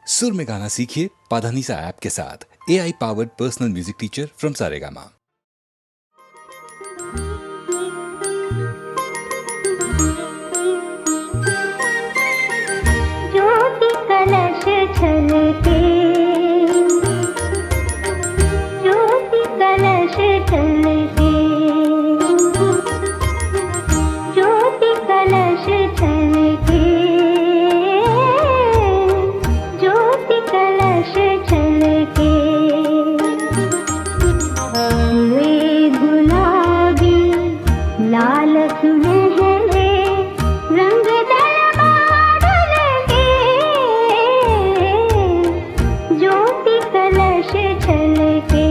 सुर में गाना सीखिए पाधानीसा ऐप के साथ। AI powered personal music teacher from Saregama. ज्योति कलश छलके, ज्योति कलश छलके, ज्योति कलश छलके, ज्योति कलश छलके। वे गुलाबी लाल सुनहरे रंग दरबार के, ज्योति कलश छलके।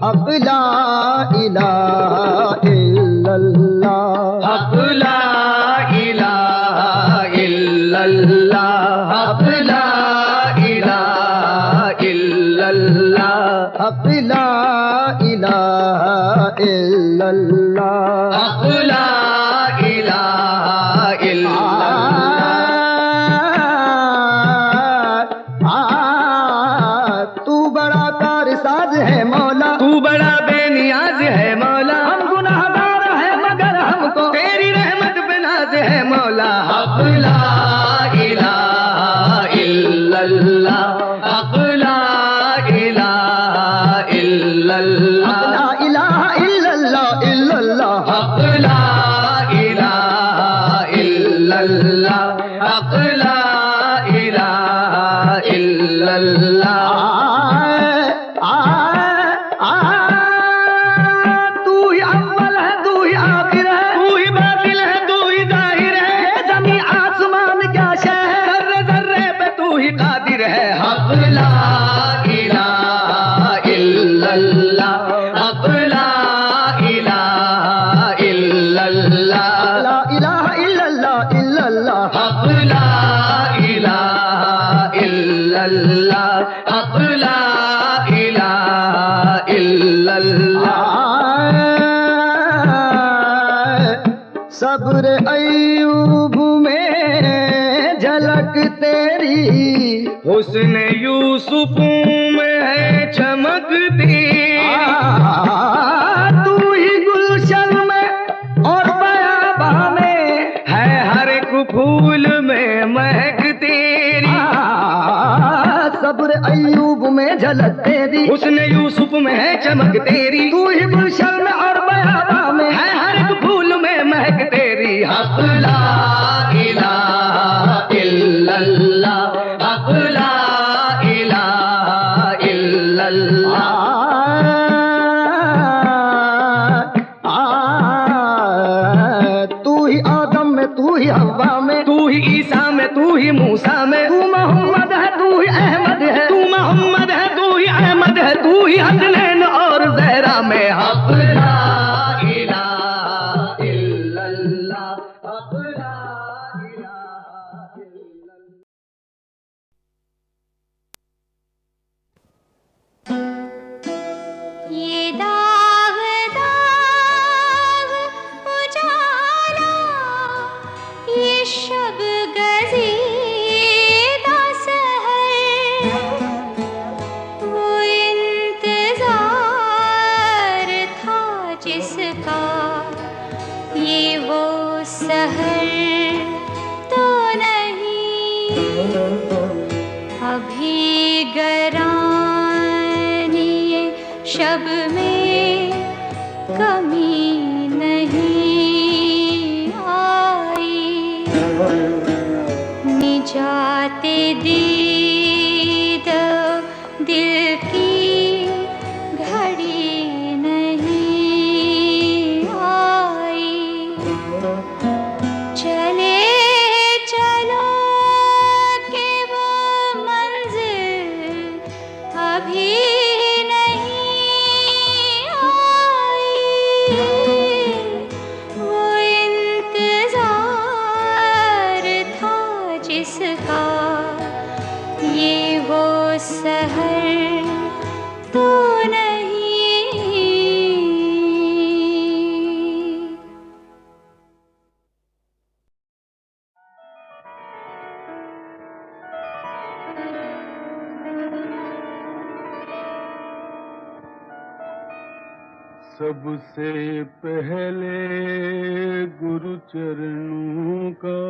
अब ला इलाहा इल्लल्लाह, अब ला इलाहा इल्लल्लाह, अब ला इलाहा इल्लल्लाह, अब ला इलाहा इल्लल्लाह, अब ला इलाहा इल्लल्लाह। तू बड़ा कारसाज है मौला, तू बड़ा बेनियाज है मौला, हम गुनाहगार है मगर हमको तेरी रहमत पे नाज है मौला। अब ला इलाहा इल्लल्लाह, अब ला इलाहा इल्लल्लाह, ला इलाहा इल्लल्लाह इल्लल्लाह, अब ला इलाहा इल्लल्लाह, अब ला इलाहा इल्लल्लाह। तू ही अव्वल है, तू ही आखिर है, तू ही बातिल है, तू ही जाहिर है, ये ज़मीं आसमान क्या शय है, ज़र्रे ज़र्रे पे तू ही कादिर है। अब ला इलाहा इल्लल्लाह, अब ला इलाहा इल्लल्लाह, ला इलाहा इल्लल्लाह इल्लल्लाह, अब ला इलाहा इल्लल्लाह, अब ला इलाहा इल्लल्लाह। सब्र अय्यूब में झलक तेरी, हुस्न यूसुफ में है चमक तेरी। तू ही गुलशन में और बयाबा में है, हर एक फूल में महक तेरी। सब्र अय्यूब में झलक तेरी, हुस्न यूसुफ में है चमक तेरी। तू ही गुलशन में और बयाबा में है, हर एक फूल में महक तेरी। अब ला इलाहा इल्लल्लाह, अब ला इलाहा इल्लल्लाह। तू ही आदम में, तू ही हव्वा में, तू ही ईसा में, तू ही मूसा में, तू मोहम्मद है, तू ही अहमद है, तू मोहम्मद है, तू ही अहमद है, तू ही हसनैन और ज़हरा में। अब ला इलाहा इल्लल्लाह, अब ला इलाहा इल्लल्लाह। ये दाग दाग उजाला, ये शब गज़ीदा सहर, वो इंतज़ार था जिसका, ये वो सहर तो नहीं। अभी गरानी शब में कमी नहीं आई, निजाते दीद दिल की घड़ी नहीं सबसे पहले गुरु चरणों का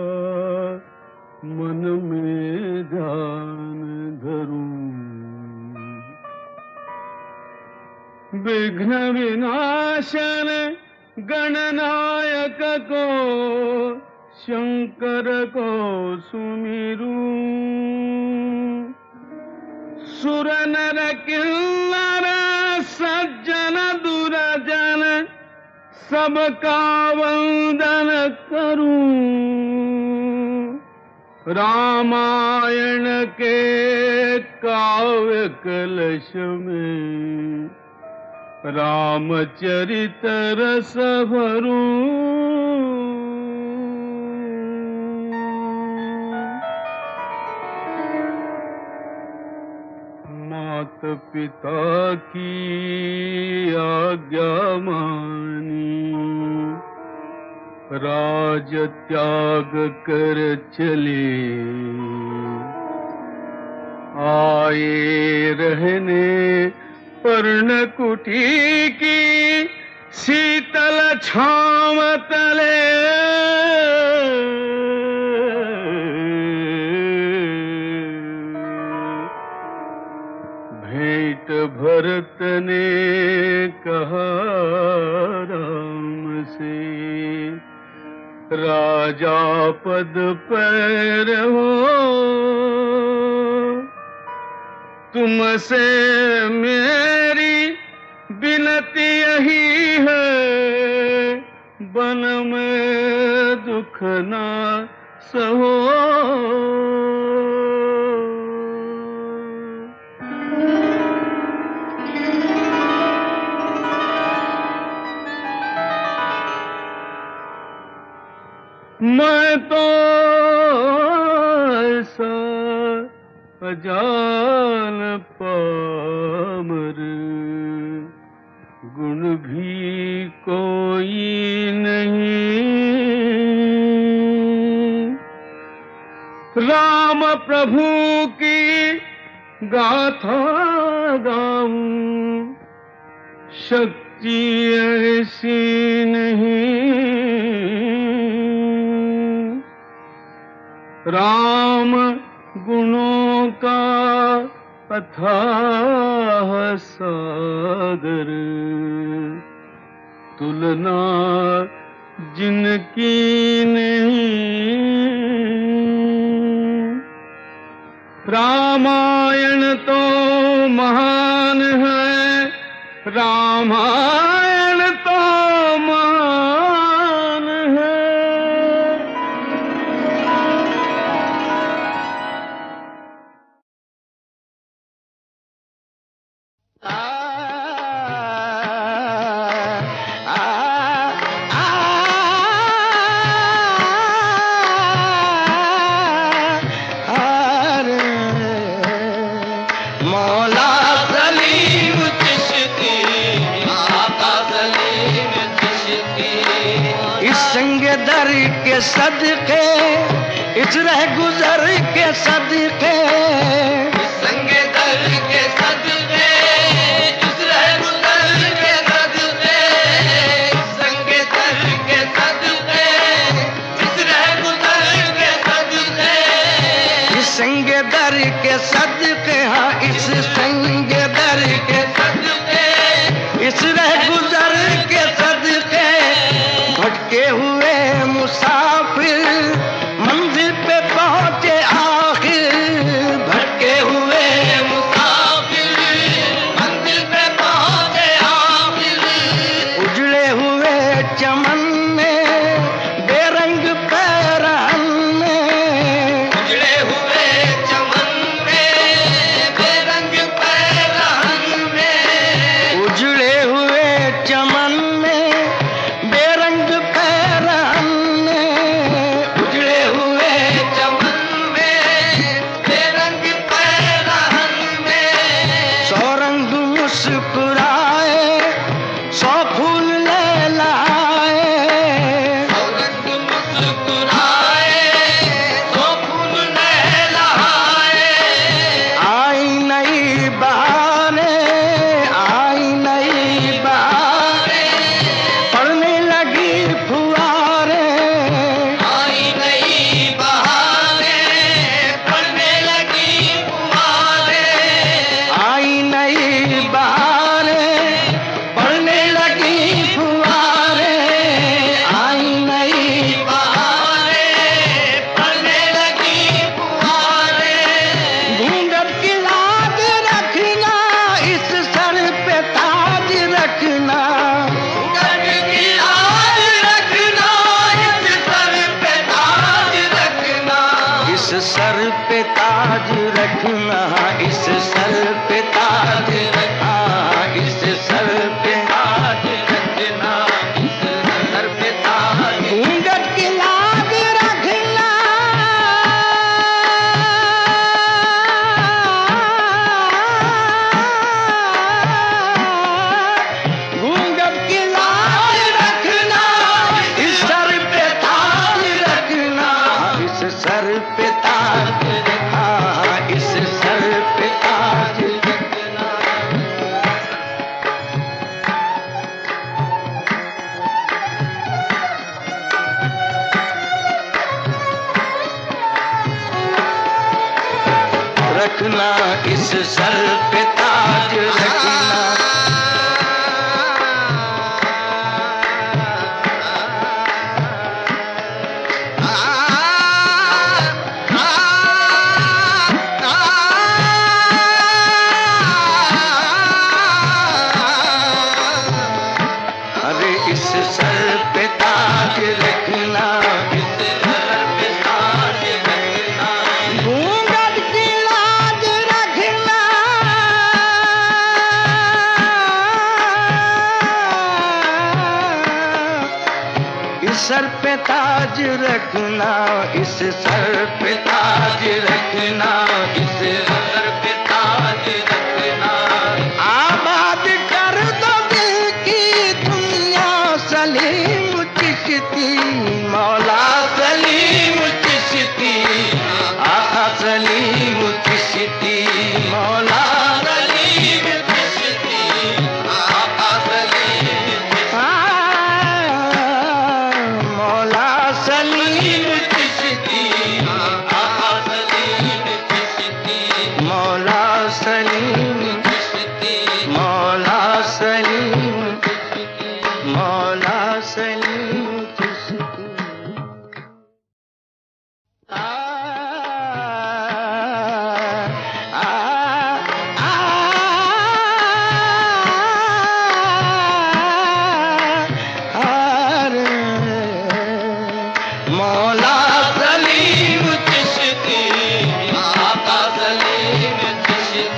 मन में ध्यान धरूं, विघ्न विनाशन गणनायक को शंकर को सुमिरूं, सुर नर किन्नर सज्जन दुर्जन सबका वंदन करूं, रामायण के काव्य कलश में रामचरित रस भरूं, मात पिता की आज्ञा मानी राज त्याग कर चले, आए रहने पर्णकुटी की शीतल छांव तले, भेंट भरत ने कहा राम से, राजा पद पर हो, तुमसे मेरी विनती यही है, बन में दुख ना सहो। मैं तो ऐसा अजान पामर, गुण भी कोई नहीं, राम प्रभु की गाथा गाऊं, शक्ति ऐसी नहीं, राम गुणों का अथाह सागर, तुलना जिनकी नहीं, रामायण तो महान है, रामायण तो महान है। दर के सदके, इस रह गुजर के सदके, संगे दर के सदके, इस रह गुजर के सदके, संगे दर के सदके, इस रह गुजर के सदके, इस संगे दर के सदके, हाँ इस संगे दर के सदके, इस रह गुजर के सदके, भटके हुए मुसाफिर मंजिल पे पहुंचे आखिर, भटके हुए मुसाफिर मंजिल पे पहुंचे आखिर, उजड़े हुए चमन में बेरंग पैरहन में, उजड़े हुए चमन में बेरंग पैरहन में, उजड़े हुए चमन में बेरंग पैरहन में, उजड़े हुए चमन में बेरंग पैरहन में, सौ रंग मुस्कुराए, सौ फूल ले लाए, रखना, इस सर पे ताज रखना, इस सर पे ताज रखना, इस सर पे ताज। घूंघट की लाज रखना, घूंघट की लाज रखना, इस सर पे ताज रखना, इस सर पे ताज रखना, इस सर पे ताज रखना। रखना, इस सर पे ताज रखना। अरे इस सर पे ताज रखना, इस सर पे ताज रखना। घूंघट की लाज रखना, इस सर पे ताज रखना, इस सर पे ताज रखना, इस सर पे ताज रखना। आबाद कर दो दिल की दुनिया सलीम चिश्ती, मौला सलीम चिश्ती, आका सलीम चिश्ती, मौला सलीम चिश्ती, आका सलीम मौला सलीम चिश्ती, आका सलीम चिश्ती, मौला सलीम चिश्ती, मौला सलीम चिश्ती, मौला सलीम चिश्ती। मौला सलीम चिश्ती, आका सलीम चिश्ती।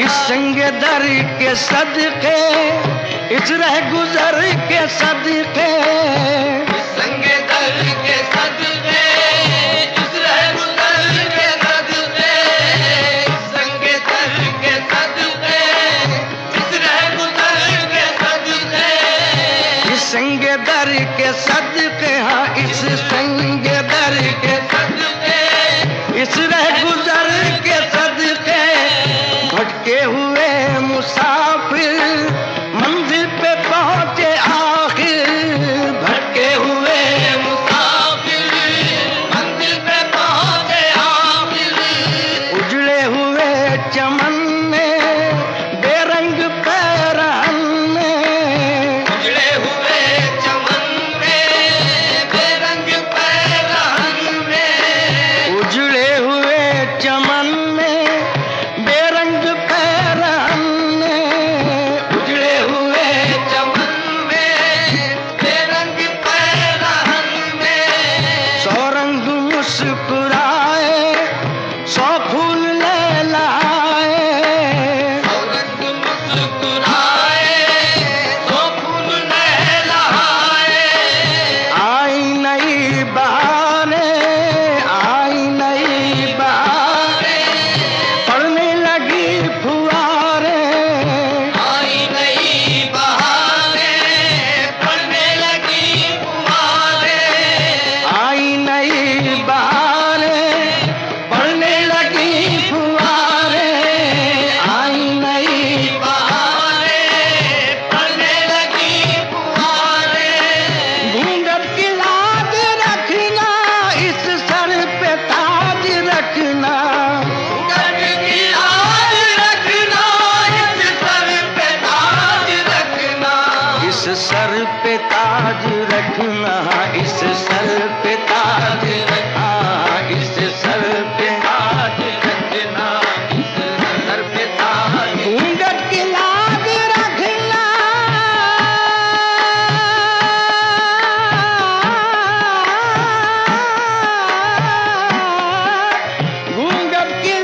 इस संग दर के सदके, इस रह गुजर के सदके, इस संग दर के सदके, इस रह गुजर के सदके, इस संग दर के सदके, इस रह गुजर के सदके, इस संग दर के सदके, हाँ इस संग दर के सदके, इस रह गुजर के सदके। भटके हुए मुसाफिर मंजिल पे पहुंचे आखिर, भटके हुए मुसाफिर मंजिल पे पहुंचे आखिर। उजड़े हुए चमन में बेरंग पैरहन में, उजड़े हुए चमन में बेरंग पैरहन में, उजड़े हुए चमन में बेरंग पैरहन में, उजड़े हुए चमन में बेरंग पैरहन में। सौ रंग मुस्कुराए, सौ फूल लहलाए, सौ रंग मुस्कुराए, सौ फूल लहलाए। आई नई बहारें, आई नई बहारें, पड़ने लगी फुहारें, आई नई बहारें, पड़ने लगी फुहारें, आई नई बहारें, पड़ने लगी फुहारें, आई नई बहारें, पड़ने लगी फुहारें। घूंघट की लाज रखना, इस सर पे ताज रखना, घूंघट की लाज रखना, इस सर पे ताज रखना, इस सर पे ताज रखना, इस सर पे ताज रखना, इस सर पे ताज रखना, इस सर पे ताज। घूंघट की लाज रखना, घूंघट की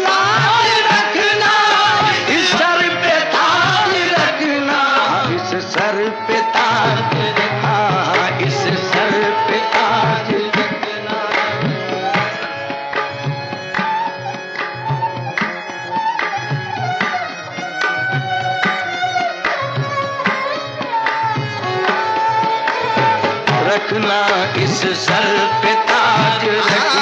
रखना, इस सर पे ताज रखना।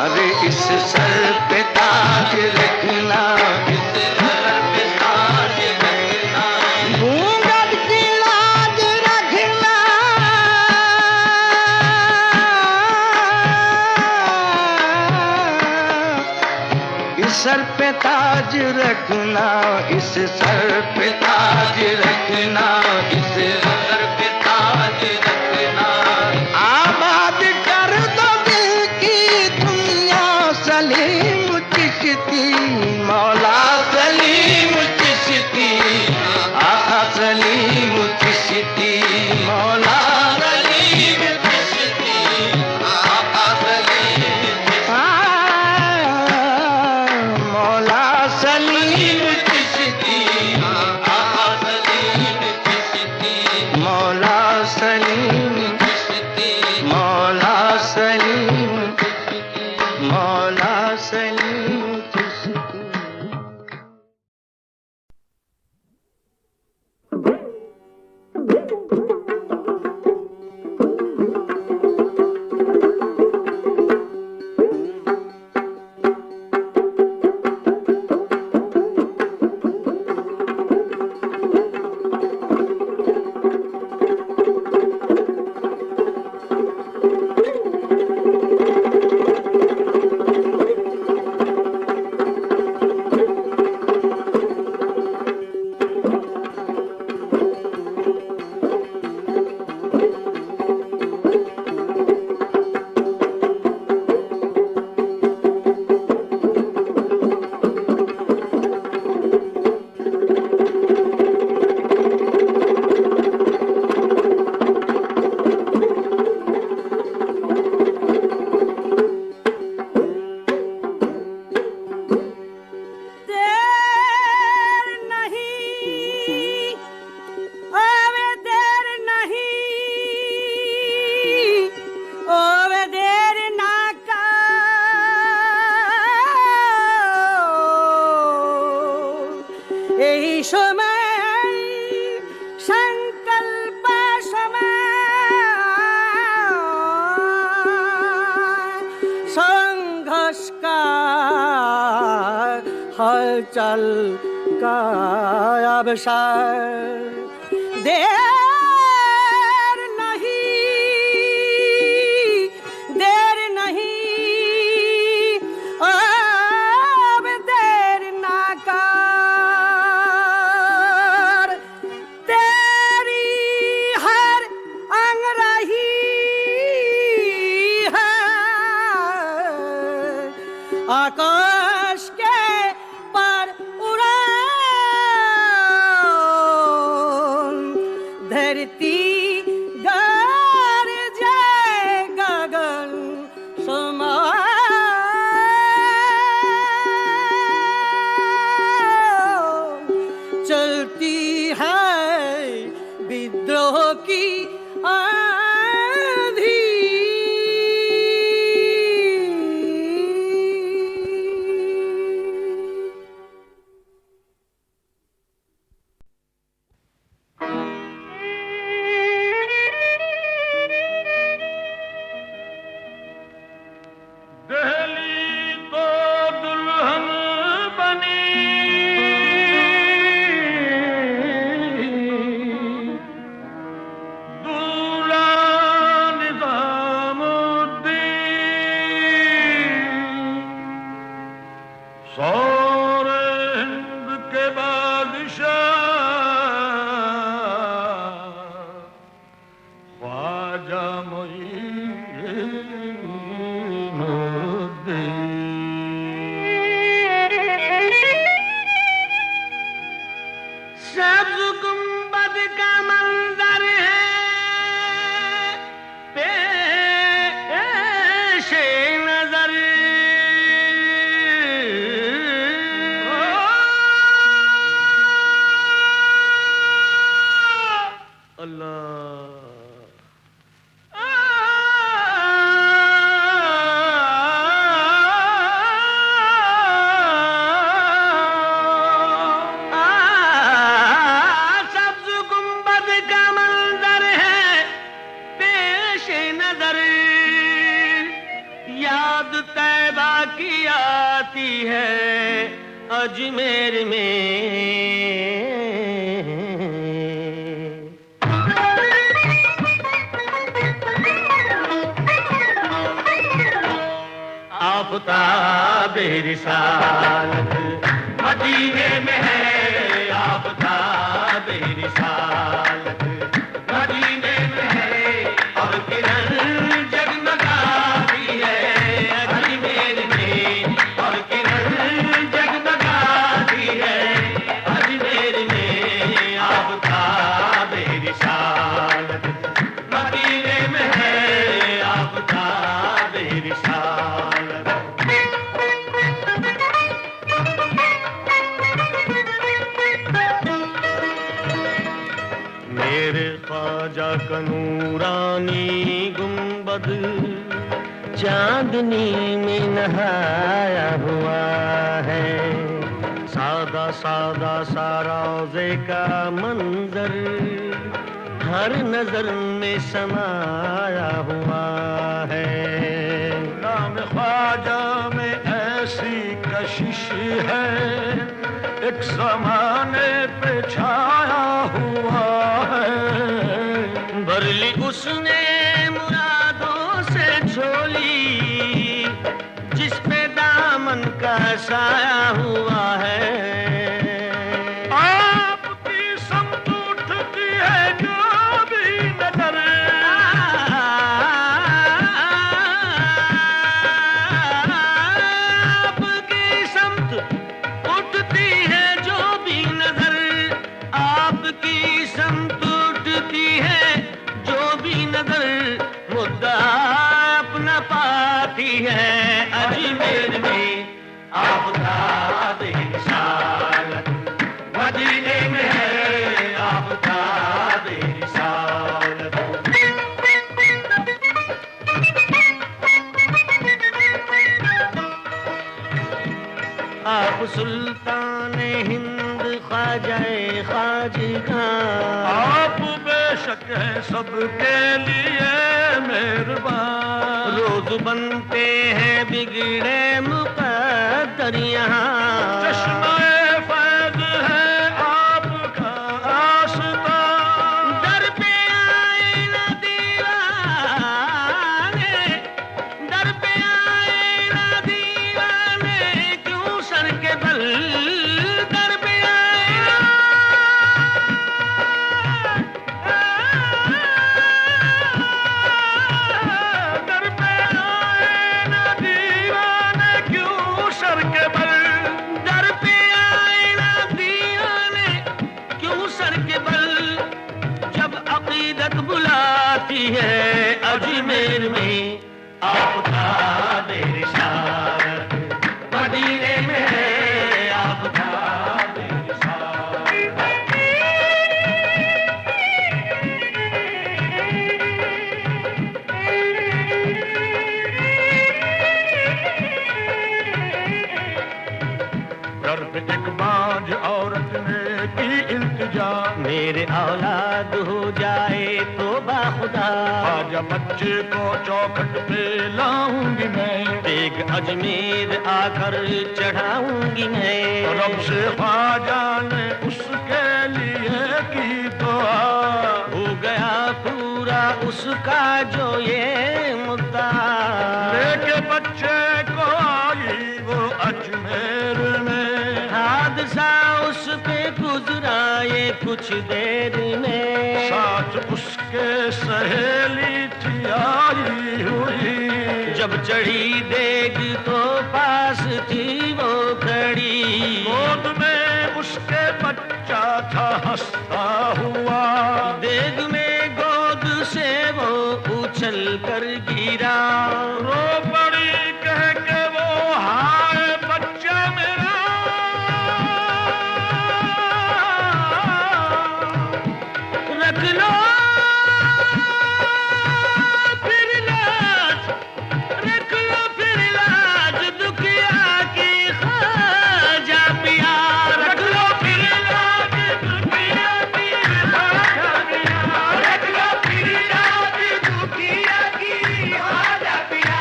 अरे इस सर पे ताज रखना, इस सर पे ताज रखना, घूंघट की लाज रखना। इस सर पे ताज रखना, इस सर पे ताज रखना, इस सर पे ताज रखना। आबाद कर दो दिल की दुनिया, सलीम चिश्ती, मौला सलीम चिश्ती, आका सलीम चिश्ती, मौला सलीम चिश्ती, आका सलीम चिश्ती, मौला सलीम चिश्ती, आका सलीम चिश्ती, मौला सलीम चिश्ती, मौला सलीम चिश्ती, मौला सलीम चिश्ती। हलचल का अवसर, देर नहीं, अब देर ना कर, तेरी हर अंग रही है आकाश के पर उड़ान, धरती गरजे गगन समान, चलती है विद्रोह की आंधी। दहली तो दुल्हन बनी, दूल्हा निजामुद्दीन, सारे हिंद के बादशाह, ख्वाजा सब्ज गुंबद का मंजर है पेश नजर, की आती है अजमेर में। आफ़ताब रिसालत मदीने में है, आफ़ताब रिसालत मदीने में है, और किरण जगमगाती है अजमेर में, और किरण जगमगाती है अजमेर में। आफ़ताब रिसालत मदीने में है, आफ़ताब रिसालत। मेरे ख्वाजा का नूरानी गुंबद चांदनी में नहाया हुआ है। सादा सादा सा रोज़े का मंजर हर नजर में समाया हुआ है। नाम ख्वाजा में ऐसी कशिश है, एक ज़माने पे छाया हुआ है। भर ली उसने मुरादों से झोली, जिस पे दामन का साया हुआ है। आपकी समत उठती है जो भी नजर, आपकी समत उठती है जो भी नजर, आपकी समत उठती है जो भी नजर, मुद्दा अपना पाती है अजमेर में। आफ़ताब रिसालत मदीने में है, आफ़ताब रिसालत। आप सुल्तान हिंद ख्वाजाए ख्वाजगा, आप बेशक है सबके लिए मेहरबान। रोज बनते हैं बिगड़े मुक़द्दर यहाँ। चश्मे फैज़ है आपका आस्था, दर पे आए ना दीवाने, दर पे आए ना दीवाने, क्यों सर के बल दर पे आए ना, दर पे आए ना दीवाने क्यों सर के बल। दर पे आए ना दीवाने क्यों सर के बल, जब अकीदत बुलाती है अजमेर में। आफ़ताब रिसालत मदीने में है, आफ़ताब रिसालत। दर पे एक बांझ औरत ने की इल्तिजा, मेरे औलाद हो जाए तो बाखुदा, ख्वाजा बच्चे को चौखट पे लाऊंगी मैं। देग अजमेर आकर चढ़ाऊंगी मैं। रब से ख्वाजा ने उसके लिए की दुआ, हो गया पूरा उसका जो ये मुद्दा। लेके बच्चे को आई वो अजमेर में। हादसा उस पे गुजरा ये कुछ देर में। साथ उसके सहेली थी आई हुई, जब चढ़ी देग तो पास थी वो खड़ी। गोद में उसके बच्चा था हंसता हुआ, देग में गोद से वो उछल कर गिरा। रो पड़ी कह के वो हाय बच्चा मेरा। रख लो फिर लाज, रख लो फिर लाज दुखिया की ख्वाजा पिया। रख लो फिर लाज दुखिया की ख्वाजा पिया, रख लो फिर लाज दुखिया की ख्वाजा पिया,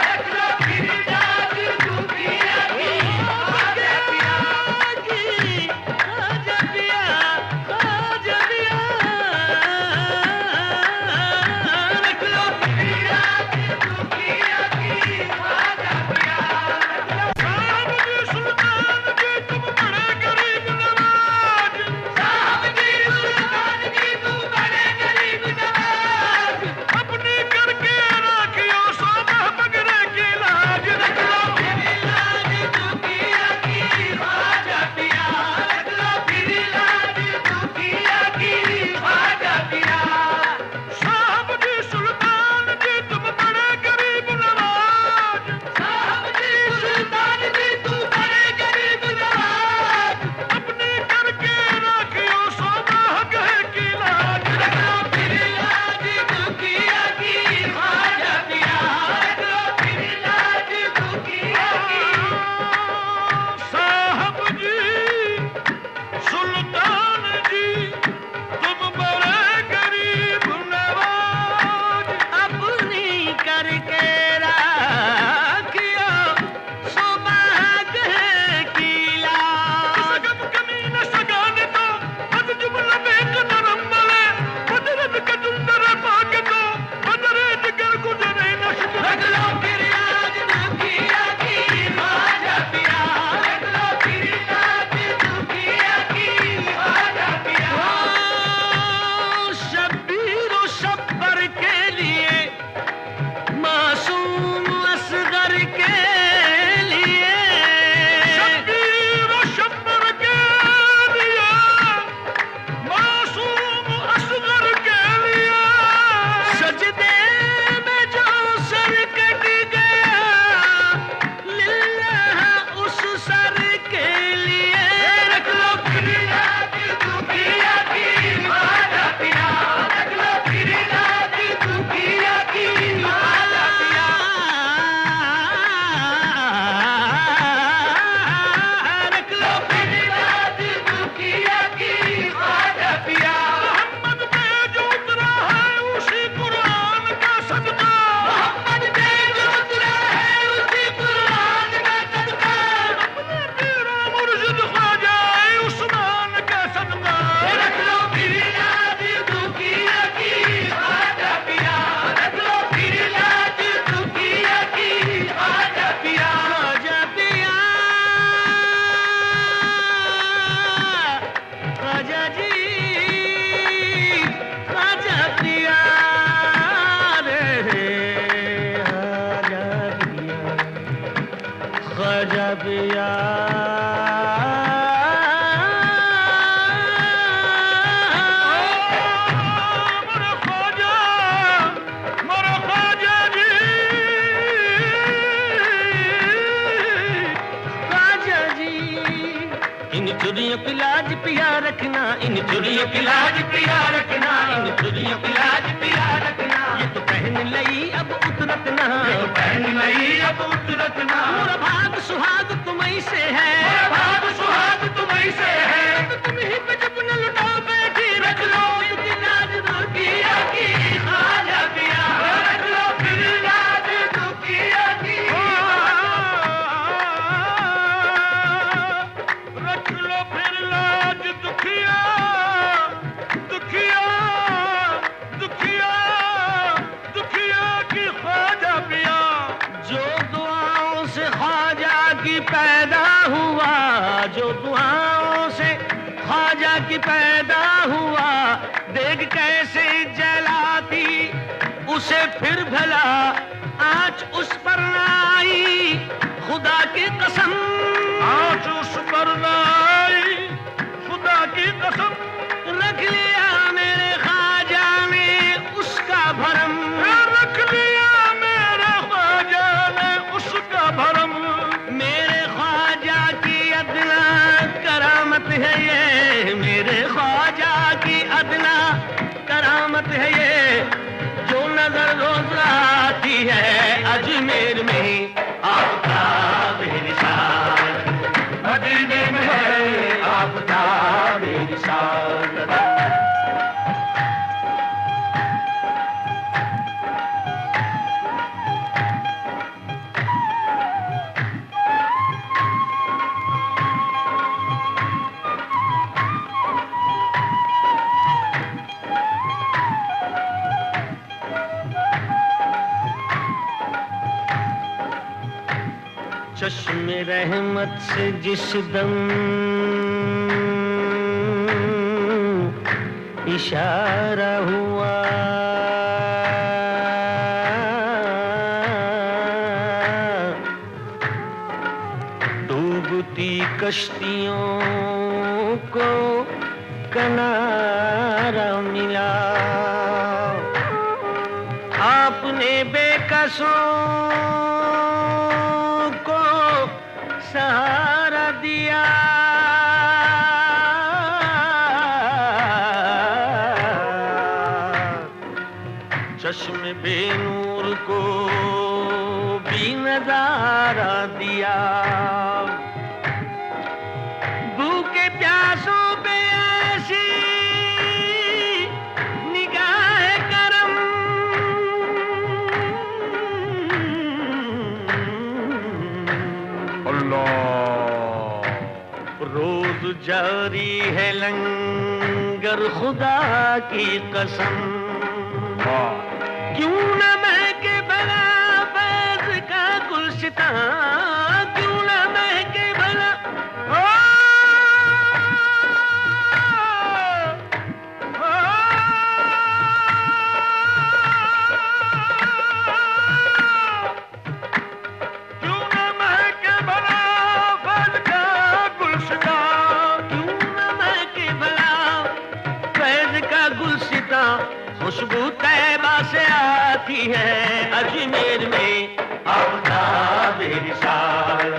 रख लो फिर लाज पिया रखना, इन चुड़ियों की लाज पिया रखना, इन चुड़ियों की लाज पिया रखना। ये तो पहन लई अब उतरत ना, ये तो पहन लई अब उतरत ना। मोरा भाग सुहाग तुम्हीं से है, मोरा भाग सुहाग तुम्हीं से है। तो तुम ही पे जब न लुटाओ बैठी रख लो इनकी लाज दुखिया की, खाजा पिया रख लो फिर लाज दुखिया की। रख लो फिर लाज दुखिया, दुखिया, दुखिया, दुखिया की ख्वाजा पिया। जो दुआओं से ख्वाजा की पैदा हुआ, जो दुआओं से ख्वाजा की पैदा हुआ, देख कैसे जलाती उसे फिर भला आँच उस पर न आई, खुदा की कसम आज उस पर न आई, खुदा की कसम। रख लिया मेरे ख्वाजा ने उसका भरम, रख लिया मेरे ख्वाजा ने उसका भरम। मेरे ख्वाजा की अदना करामत है ये, मेरे ख्वाजा की अदना करामत है ये। जो नजर रोज आती है अजमेर में आपका बेरिसाल, मदीने में है आपका बेरिसाल। चश्मे रहमत से जिस दम इशारा हुआ, डूबती कश्तियों को किनारा मिला। आपने बेकसों को सहारा दिया, चश्मे बेनूर को भी नजारा दिया। भूखे प्यासों पे ऐसी निगाह करम, रोज जारी है लंगर खुदा की कसम। क्यों न महके भला फैज़ का गुलशितां, क्यों न महके भला क्यों न महके भला फैज़ का गुलशितां, क्यों न महके भला फैज़ का गुलशितां। खुशबू तैबा से आती है अजमेर में आपका बेरिसाल।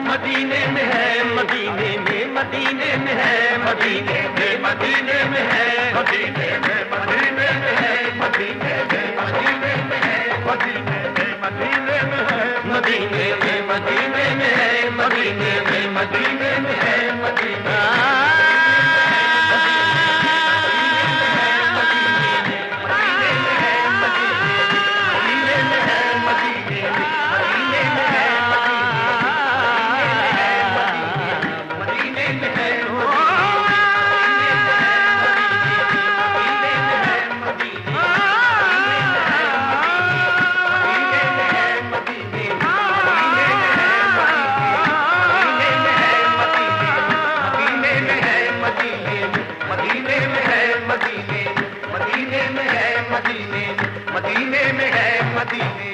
मदीने में है, मदीने में, मदीने में है, मदीने में, मदीने में है, मदीने में, मदीने में है, मदीने में, मदीने में है, मदीने में, मदीने में है, मदीने में, मदीने में है, मदीने में, मदीने में है, मदीने। मदीने में है, मदीने